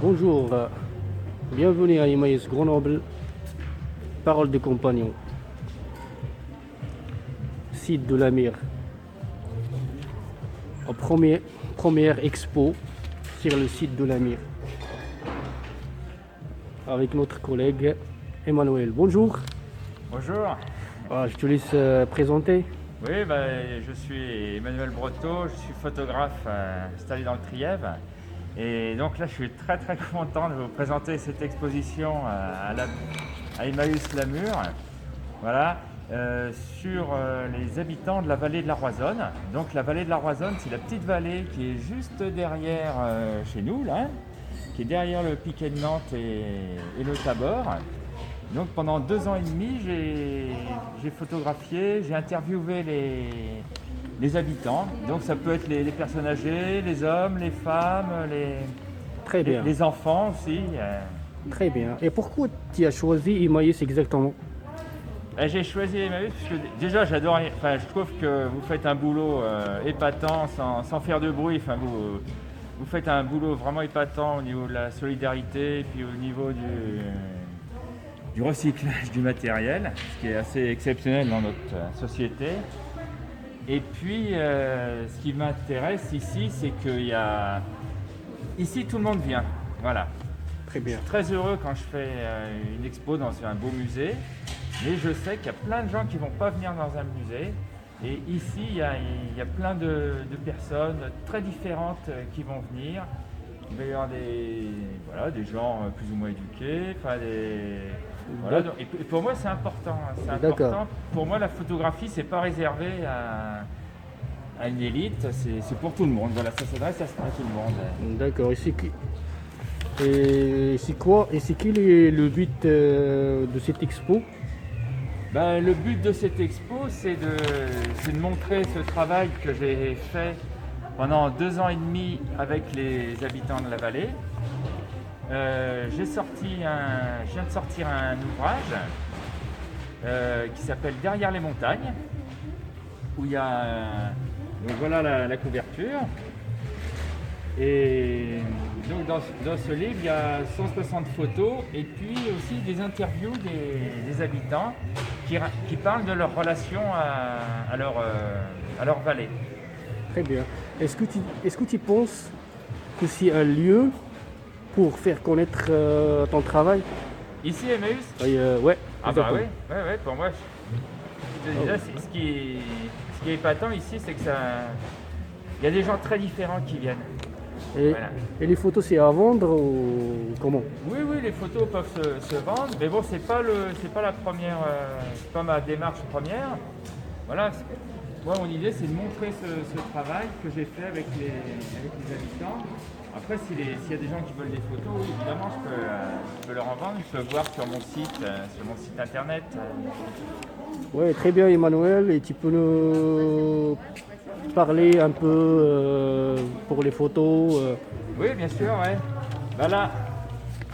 Bonjour, bienvenue à Emmaüs Grenoble, Parole des compagnons, site de la mer, première expo sur le site de la mer, avec notre collègue Emmanuel. Bonjour. Bonjour. Je te laisse présenter. Oui, je suis Emmanuel Breteau, je suis photographe installé dans le Trièves. Et donc là, je suis très content de vous présenter cette exposition à Emmaüs Lamure, voilà, sur les habitants de la vallée de la Roisonne. Donc la vallée de la Roisonne, c'est la petite vallée qui est juste derrière chez nous, là, qui est derrière le Piquet de Nantes et le Tabor. Donc pendant 2 ans et demi, j'ai photographié, j'ai interviewé les habitants. Donc ça peut être les personnes âgées, les hommes, les femmes, Très bien. les enfants aussi. Très bien. Et pourquoi tu as choisi Emmaüs exactement? J'ai choisi Emmaüs parce que déjà j'adore, je trouve que vous faites un boulot épatant sans faire de bruit. Vous faites un boulot vraiment épatant au niveau de la solidarité et puis au niveau du recyclage du matériel, ce qui est assez exceptionnel dans notre société. Et puis, ce qui m'intéresse ici, c'est ici tout le monde vient. Voilà. Très bien. Je suis très heureux quand je fais une expo dans un beau musée, mais je sais qu'il y a plein de gens qui ne vont pas venir dans un musée. Et ici, il y a plein de personnes très différentes qui vont venir. Il va y avoir des gens plus ou moins éduqués, et pour moi c'est important. D'accord. Pour moi la photographie c'est pas réservé à une élite, c'est pour tout le monde. Voilà, ça s'adresse à tout le monde. D'accord. Et c'est quel est le but de cette expo? Le but de cette expo c'est de montrer ce travail que j'ai fait pendant 2 ans et demi avec les habitants de la vallée. Je viens de sortir un ouvrage qui s'appelle Derrière les montagnes, où il y a donc voilà la couverture. Et donc dans ce livre, il y a 160 photos et puis aussi des interviews des habitants qui parlent de leur relation à leur vallée. Très bien. Est-ce que tu penses que c'est un lieu pour faire connaître ton travail? Ici, Emmaüs? Ouais. Ah exactement. ouais, pour moi, déjà, ce qui est épatant ici, c'est que il y a des gens très différents qui viennent. Et, Voilà. et les photos, c'est à vendre ou comment? Oui, les photos peuvent se vendre, mais bon, c'est pas la première, c'est pas ma démarche première. Voilà, moi, mon idée, c'est de montrer ce travail que j'ai fait avec les habitants. Après, s'il y a des gens qui veulent des photos, oui, évidemment, je peux leur en vendre. Ils peuvent voir sur mon site internet. Ouais, très bien Emmanuel. Et tu peux nous parler un peu pour les photos Oui, bien sûr, ouais. Là,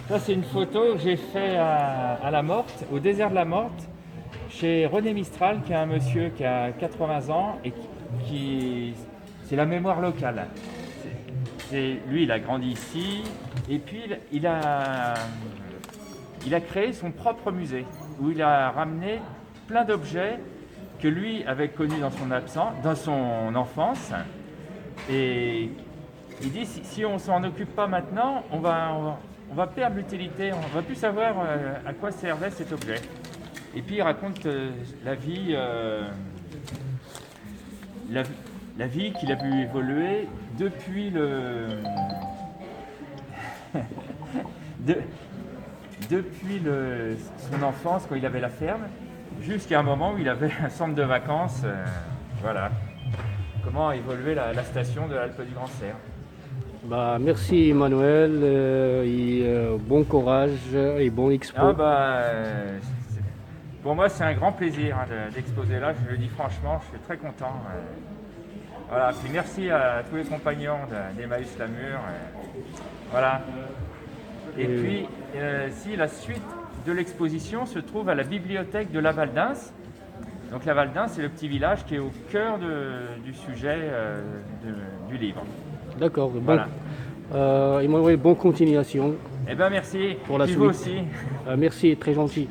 ça c'est une photo que j'ai faite à la Morte, au désert de la Morte, chez René Mistral, qui est un monsieur qui a 80 ans et c'est la mémoire locale. Lui, il a grandi ici et puis il a créé son propre musée où il a ramené plein d'objets que lui avait connus dans son enfance. Et il dit si on s'en occupe pas maintenant, on va perdre l'utilité, on va plus savoir à quoi servait cet objet. Et puis il raconte la vie qu'il a vu évoluer depuis son enfance quand il avait la ferme, jusqu'à un moment où il avait un centre de vacances. Voilà. Comment a évolué la station de l'Alpe du Grand Serre. Merci Emmanuel bon courage et bon expo. Pour moi c'est un grand plaisir d'exposer là, je le dis franchement, je suis très content. Voilà, puis merci à tous les compagnons d'Emmaüs Lamure. Voilà. Et puis, la suite de l'exposition se trouve à la bibliothèque de La Val-d'Ins. Donc La Val-d'Ins, c'est le petit village qui est au cœur du sujet du livre. D'accord. Voilà. Emmanuel, bonne continuation. Eh ben merci. Pour la Puis vous suite. aussi. Merci, très gentil.